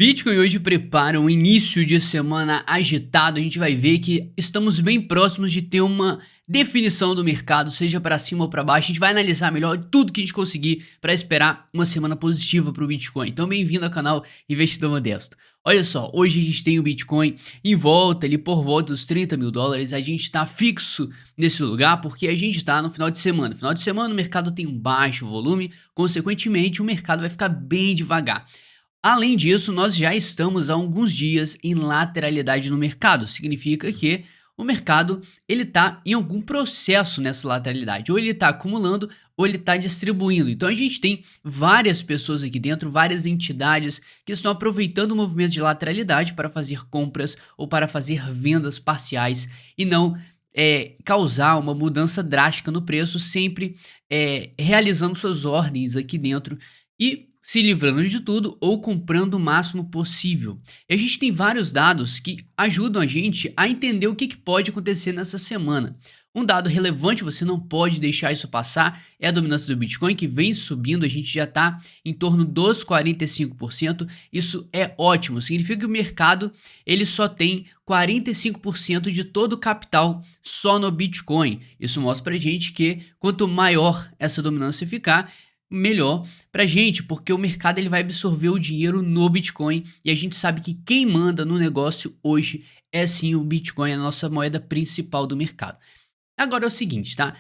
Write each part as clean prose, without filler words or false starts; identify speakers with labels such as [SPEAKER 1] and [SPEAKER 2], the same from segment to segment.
[SPEAKER 1] Bitcoin hoje prepara um início de semana agitado. A gente vai ver que estamos bem próximos de ter uma definição do mercado, seja para cima ou para baixo. A gente vai analisar melhor tudo que a gente conseguir para esperar uma semana positiva para o Bitcoin. Então, bem-vindo ao canal Investidor Modesto. Olha só, hoje a gente tem o Bitcoin em volta, ali por volta dos 30 mil dólares. A gente está fixo nesse lugar porque a gente está no final de semana. No final de semana o mercado tem um baixo volume, consequentemente o mercado vai ficar bem devagar. Além disso, nós já estamos há alguns dias em lateralidade no mercado. Significa que o mercado ele está em algum processo nessa lateralidade. Ou ele está acumulando ou ele está distribuindo. Então a gente tem várias pessoas aqui dentro, várias entidades que estão aproveitando o movimento de lateralidade para fazer compras ou para fazer vendas parciais e não causar uma mudança drástica no preço, sempre realizando suas ordens aqui dentro e se livrando de tudo ou comprando o máximo possível. E a gente tem vários dados que ajudam a gente a entender o que pode acontecer nessa semana. Um dado relevante, você não pode deixar isso passar, é a dominância do Bitcoin, que vem subindo. A gente já está em torno dos 45%. Isso é ótimo, significa que o mercado ele só tem 45% de todo o capital só no Bitcoin. Isso mostra pra gente que quanto maior essa dominância ficar, melhor pra gente, porque o mercado ele vai absorver o dinheiro no Bitcoin e a gente sabe que quem manda no negócio hoje é sim o Bitcoin, a nossa moeda principal do mercado. Agora é o seguinte, tá?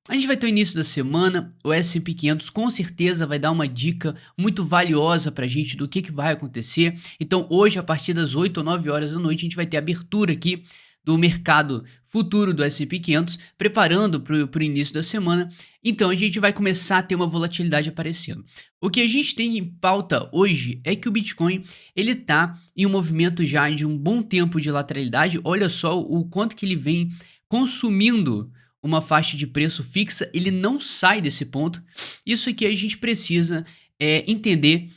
[SPEAKER 1] A gente vai ter o início da semana, o S&P 500 com certeza vai dar uma dica muito valiosa pra gente do que vai acontecer. Então hoje, a partir das 8 ou 9 horas da noite, a gente vai ter a abertura aqui do mercado futuro do S&P 500, preparando para o início da semana. Então a gente vai começar a ter uma volatilidade aparecendo. O que a gente tem em pauta hoje é que o Bitcoin ele tá em um movimento já de um bom tempo de lateralidade. Olha só o quanto que ele vem consumindo uma faixa de preço fixa, ele não sai desse ponto. Isso aqui a gente precisa entender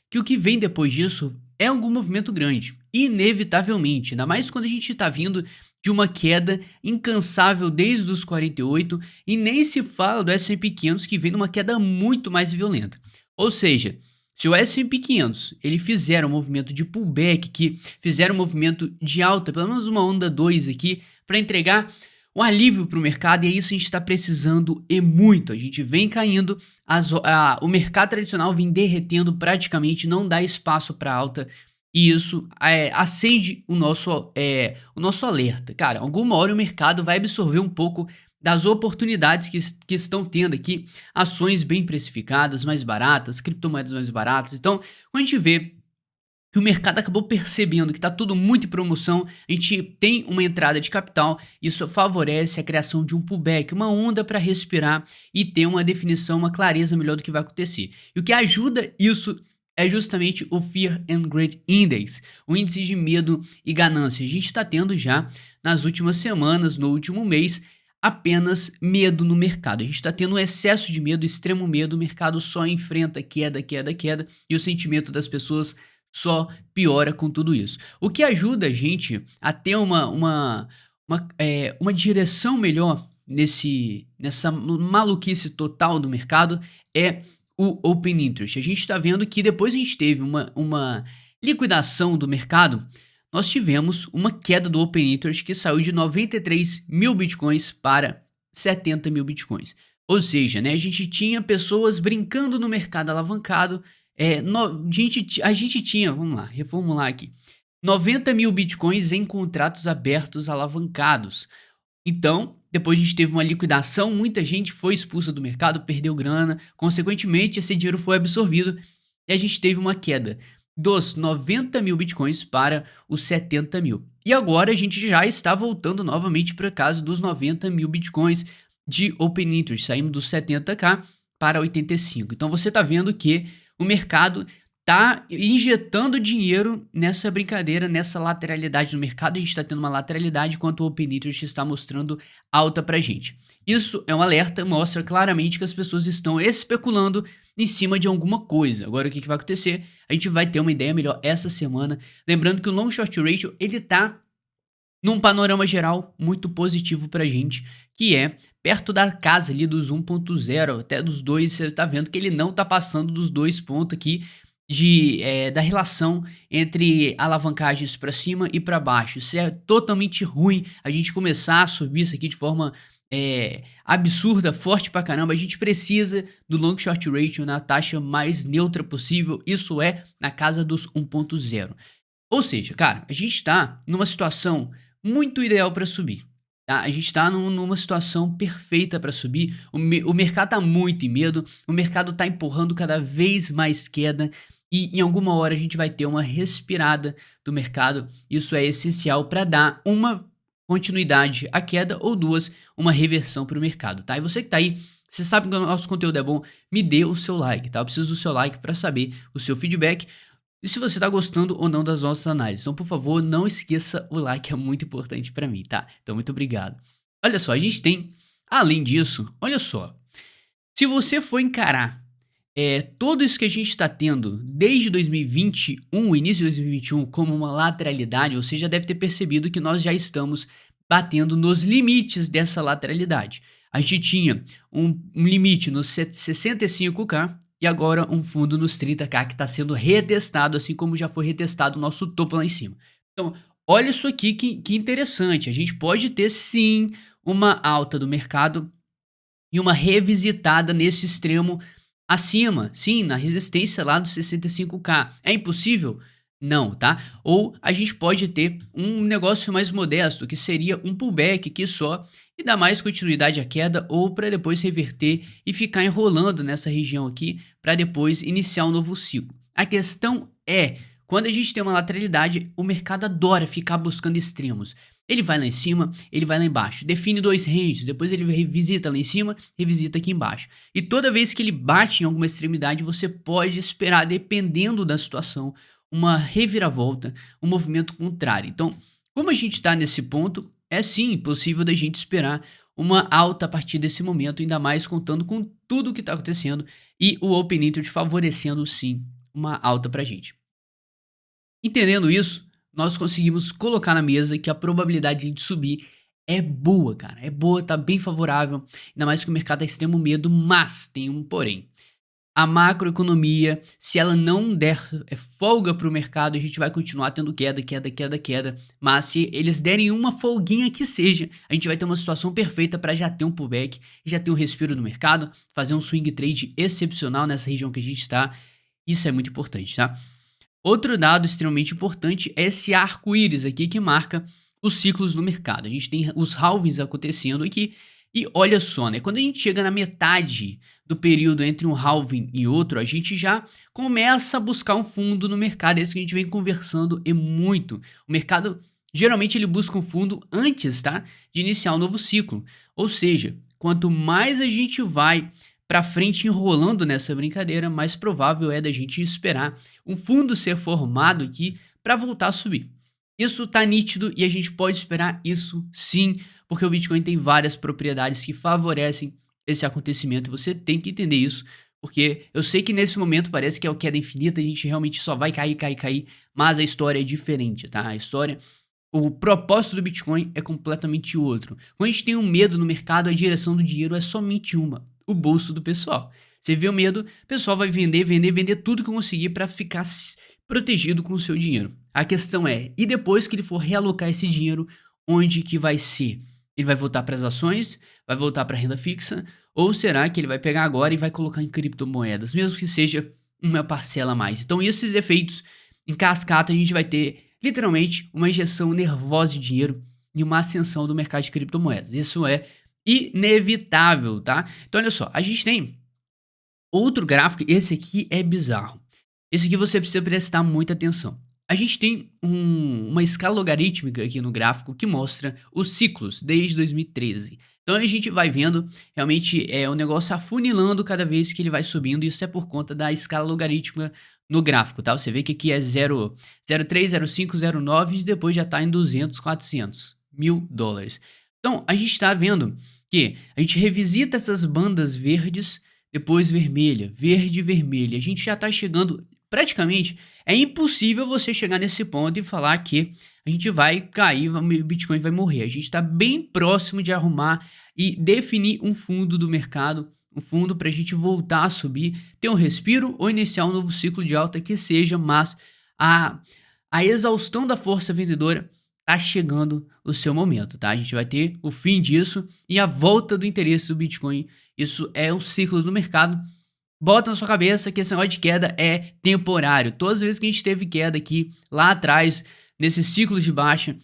[SPEAKER 1] que o que vem depois disso é algum movimento grande, inevitavelmente, ainda mais quando a gente está vindo de uma queda incansável desde os 48 e nem se fala do S&P 500 que vem numa queda muito mais violenta. Ou seja, se o S&P 500 ele fizer um movimento de pullback, que fizer um movimento de alta, pelo menos uma onda 2 aqui, para entregar um alívio para o mercado, e é isso que a gente está precisando e muito. A gente vem caindo, o mercado tradicional vem derretendo praticamente, não dá espaço para alta, e isso acende o nosso alerta. Cara, alguma hora o mercado vai absorver um pouco das oportunidades que estão tendo aqui, ações bem precificadas, mais baratas, criptomoedas mais baratas. Então, quando a gente vê que o mercado acabou percebendo que está tudo muito em promoção, a gente tem uma entrada de capital, isso favorece a criação de um pullback, uma onda para respirar e ter uma definição, uma clareza melhor do que vai acontecer. E o que ajuda isso é justamente o Fear and Greed Index, o índice de medo e ganância. A gente está tendo já nas últimas semanas, no último mês, apenas medo no mercado. A gente está tendo um excesso de medo, extremo medo, o mercado só enfrenta queda, queda, queda, e o sentimento das pessoas só piora com tudo isso. O que ajuda a gente a ter uma direção melhor nessa maluquice total do mercado é o Open Interest. A gente está vendo que depois a gente teve uma liquidação do mercado, nós tivemos uma queda do Open Interest que saiu de 93 mil bitcoins para 70 mil bitcoins. Ou seja, né, a gente tinha pessoas brincando no mercado alavancado. A gente tinha, vamos lá, reformular aqui, 90 mil bitcoins em contratos abertos alavancados. Então, depois a gente teve uma liquidação, muita gente foi expulsa do mercado, perdeu grana, consequentemente esse dinheiro foi absorvido e a gente teve uma queda dos 90 mil bitcoins para os 70 mil. E agora a gente já está voltando novamente para casa dos 90 mil bitcoins de Open Interest, saímos dos 70k para 85. Então você está vendo que o mercado está injetando dinheiro nessa brincadeira, nessa lateralidade no mercado. A gente está tendo uma lateralidade enquanto o Open Interest está mostrando alta para a gente. Isso é um alerta, mostra claramente que as pessoas estão especulando em cima de alguma coisa. Agora o que vai acontecer? A gente vai ter uma ideia melhor essa semana. Lembrando que o Long Short Ratio ele está num panorama geral muito positivo pra gente, que é perto da casa ali dos 1.0 até dos 2, você tá vendo que ele não tá passando dos 2 pontos aqui, da relação entre alavancagens para cima e para baixo. Isso é totalmente ruim, a gente começar a subir isso aqui de forma absurda, forte pra caramba. A gente precisa do long short ratio na taxa mais neutra possível, isso é na casa dos 1.0. Ou seja, cara, a gente tá numa situação muito ideal para subir. Tá? A gente tá numa situação perfeita para subir. O mercado tá muito em medo, o mercado tá empurrando cada vez mais queda e em alguma hora a gente vai ter uma respirada do mercado. Isso é essencial para dar uma continuidade à queda ou duas, uma reversão para o mercado, tá? E você que tá aí, você sabe que o nosso conteúdo é bom, me dê o seu like, tá? Eu preciso do seu like para saber o seu feedback e se você tá gostando ou não das nossas análises. Então, por favor, não esqueça o like, é muito importante para mim, tá? Então, muito obrigado. Olha só, a gente tem, além disso, olha só, se você for encarar tudo isso que a gente está tendo desde 2021, início de 2021, como uma lateralidade, você já deve ter percebido que nós já estamos batendo nos limites dessa lateralidade. A gente tinha um limite nos 65k e agora um fundo nos 30k que está sendo retestado, assim como já foi retestado o nosso topo lá em cima. Então, olha isso aqui que interessante. A gente pode ter sim uma alta do mercado e uma revisitada nesse extremo acima, sim, na resistência lá dos 65k. É impossível? Não, tá? Ou a gente pode ter um negócio mais modesto, que seria um pullback aqui só e dar mais continuidade à queda, ou para depois reverter e ficar enrolando nessa região aqui para depois iniciar um novo ciclo. A questão é, quando a gente tem uma lateralidade, o mercado adora ficar buscando extremos. Ele vai lá em cima, ele vai lá embaixo, define dois ranges, depois ele revisita lá em cima, revisita aqui embaixo. E toda vez que ele bate em alguma extremidade, você pode esperar, dependendo da situação, uma reviravolta, um movimento contrário. Então, como a gente está nesse ponto, é sim possível da gente esperar uma alta a partir desse momento, ainda mais contando com tudo o que está acontecendo e o Open Interest favorecendo sim uma alta para a gente. Entendendo isso, nós conseguimos colocar na mesa que a probabilidade de subir é boa, cara. É boa, tá bem favorável. Ainda mais que o mercado tá extremo medo, mas tem um porém. A macroeconomia, se ela não der folga para o mercado, a gente vai continuar tendo queda, queda, queda, queda. Mas se eles derem uma folguinha que seja, a gente vai ter uma situação perfeita para já ter um pullback, já ter um respiro no mercado, fazer um swing trade excepcional nessa região que a gente está. Isso é muito importante, tá? Outro dado extremamente importante é esse arco-íris aqui que marca os ciclos do mercado. A gente tem os halvings acontecendo aqui e olha só, né? Quando a gente chega na metade do período entre um halving e outro, a gente já começa a buscar um fundo no mercado. É isso que a gente vem conversando e muito. O mercado, geralmente, ele busca um fundo antes, tá? De iniciar um novo ciclo. Ou seja, quanto mais a gente vai para frente enrolando nessa brincadeira, mais provável é da gente esperar um fundo ser formado aqui para voltar a subir. Isso tá nítido e a gente pode esperar isso sim, porque o Bitcoin tem várias propriedades que favorecem esse acontecimento e você tem que entender isso, porque eu sei que nesse momento parece que é o queda infinita, a gente realmente só vai cair, cair, cair, mas a história é diferente, tá? A história, o propósito do Bitcoin é completamente outro. Quando a gente tem um medo no mercado, a direção do dinheiro é somente uma: o bolso do pessoal. Você vê o medo, o pessoal vai vender, vender, vender tudo que conseguir para ficar protegido com o seu dinheiro. A questão é, e depois que ele for realocar esse dinheiro, onde que vai ser? Ele vai voltar para as ações? Vai voltar para a renda fixa? Ou será que ele vai pegar agora e vai colocar em criptomoedas, mesmo que seja uma parcela a mais? Então, esses efeitos em cascata, a gente vai ter literalmente uma injeção nervosa de dinheiro e uma ascensão do mercado de criptomoedas. Isso é inevitável, tá? Então, olha só, a gente tem outro gráfico, esse aqui é bizarro. Esse aqui você precisa prestar muita atenção. A gente tem uma escala logarítmica aqui no gráfico que mostra os ciclos desde 2013. Então a gente vai vendo realmente o negócio afunilando cada vez que ele vai subindo. Isso é por conta da escala logarítmica no gráfico, tá? Você vê que aqui é 0,3, 0,5, 0,9 e depois já está em 200, 400 mil dólares. Então a gente está vendo que a gente revisita essas bandas verdes, depois vermelha, verde e vermelha. A gente já está chegando... Praticamente, é impossível você chegar nesse ponto e falar que a gente vai cair, o Bitcoin vai morrer. A gente está bem próximo de arrumar e definir um fundo do mercado um fundo para a gente voltar a subir, ter um respiro ou iniciar um novo ciclo de alta que seja, mas a, a exaustão da força vendedora tá chegando o seu momento, tá? A gente vai ter o fim disso e a volta do interesse do Bitcoin. Isso é um ciclo do mercado. Bota na sua cabeça que esse negócio de queda é temporário. Todas as vezes que a gente teve queda aqui, lá atrás, nesses ciclos de baixa,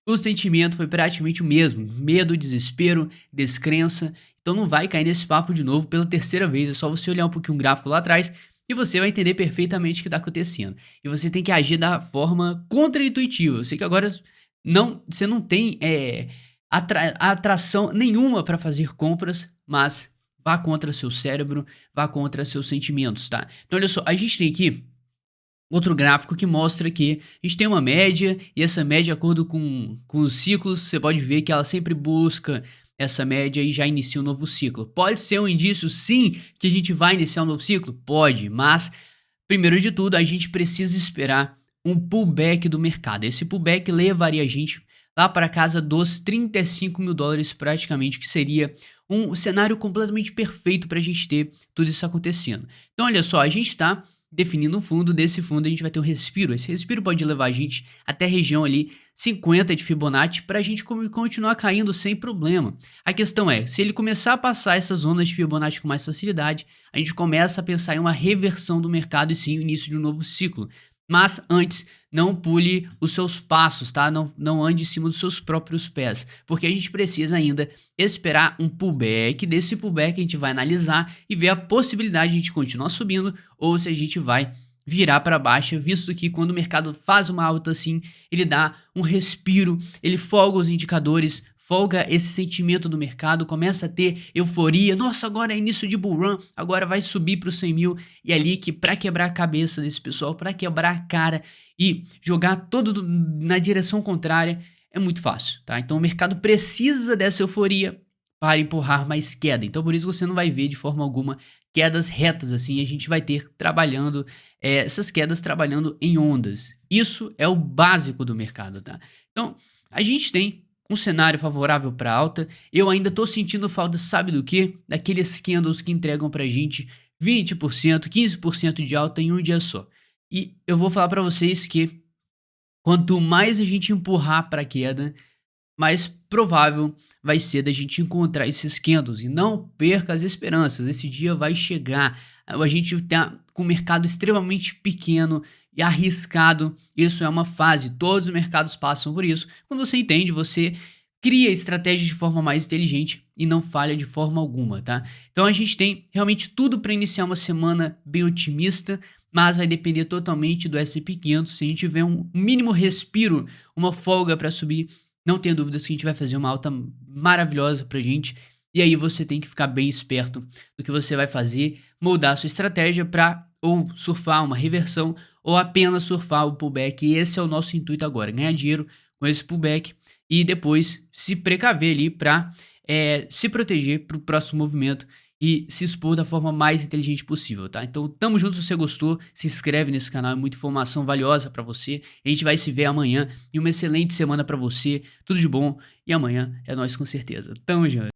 [SPEAKER 1] o sentimento foi praticamente o mesmo. Medo, desespero, descrença. Então não vai cair nesse papo de novo pela terceira vez. É só você olhar um pouquinho o gráfico lá atrás e você vai entender perfeitamente o que está acontecendo. E você tem que agir da forma contra-intuitiva. Eu sei que agora você não tem atração nenhuma para fazer compras, mas vá contra seu cérebro, vá contra seus sentimentos, tá? Então olha só, a gente tem aqui outro gráfico que mostra que a gente tem uma média, e essa média, de acordo com os ciclos, você pode ver que ela sempre busca essa média e já inicia um novo ciclo. Pode ser um indício, sim, que a gente vai iniciar um novo ciclo? Pode, mas primeiro de tudo, a gente precisa esperar um pullback do mercado. Esse pullback levaria a gente lá para casa dos 35 mil dólares praticamente, que seria um cenário completamente perfeito para a gente ter tudo isso acontecendo. Então olha só, a gente está definindo um fundo, desse fundo a gente vai ter um respiro. Esse respiro pode levar a gente até a região ali 50 de Fibonacci para a gente continuar caindo sem problema. A questão é, se ele começar a passar essas zonas de Fibonacci com mais facilidade, a gente começa a pensar em uma reversão do mercado e sim o início de um novo ciclo. Mas antes, não pule os seus passos, tá? Não ande em cima dos seus próprios pés, porque a gente precisa ainda esperar um pullback. Desse pullback a gente vai analisar e ver a possibilidade de a gente continuar subindo ou se a gente vai virar para baixo, visto que quando o mercado faz uma alta assim, ele dá um respiro, ele folga os indicadores, folga esse sentimento do mercado, começa a ter euforia. Nossa, agora é início de bull run, agora vai subir para os 100 mil. E é ali que, para quebrar a cabeça desse pessoal, para quebrar a cara e jogar todo na direção contrária, é muito fácil, tá? Então o mercado precisa dessa euforia para empurrar mais queda. Então por isso você não vai ver de forma alguma quedas retas assim. A gente vai ter trabalhando essas quedas trabalhando em ondas. Isso é o básico do mercado, tá? Então a gente tem um cenário favorável para alta. Eu ainda tô sentindo falta, sabe do que? Daqueles candles que entregam pra gente 20%, 15% de alta em um dia só. E eu vou falar para vocês que quanto mais a gente empurrar para queda, mais provável vai ser da gente encontrar esses candles. E não perca as esperanças, esse dia vai chegar. A gente tá com um mercado extremamente pequeno e arriscado. Isso é uma fase, todos os mercados passam por isso. Quando você entende, você cria estratégias de forma mais inteligente e não falha de forma alguma, tá? Então a gente tem realmente tudo para iniciar uma semana bem otimista, mas vai depender totalmente do S&P 500. Se a gente tiver um mínimo respiro, uma folga para subir, não tenha dúvidas que a gente vai fazer uma alta maravilhosa pra gente. E aí você tem que ficar bem esperto do que você vai fazer, moldar a sua estratégia para ou surfar uma reversão ou apenas surfar o pullback. E esse é o nosso intuito agora, ganhar dinheiro com esse pullback e depois se precaver ali para se proteger para o próximo movimento e se expor da forma mais inteligente possível, tá? Então tamo junto, se você gostou, se inscreve nesse canal, é muita informação valiosa pra você. A gente vai se ver amanhã e uma excelente semana pra você, tudo de bom e amanhã é nóis com certeza. Tamo junto.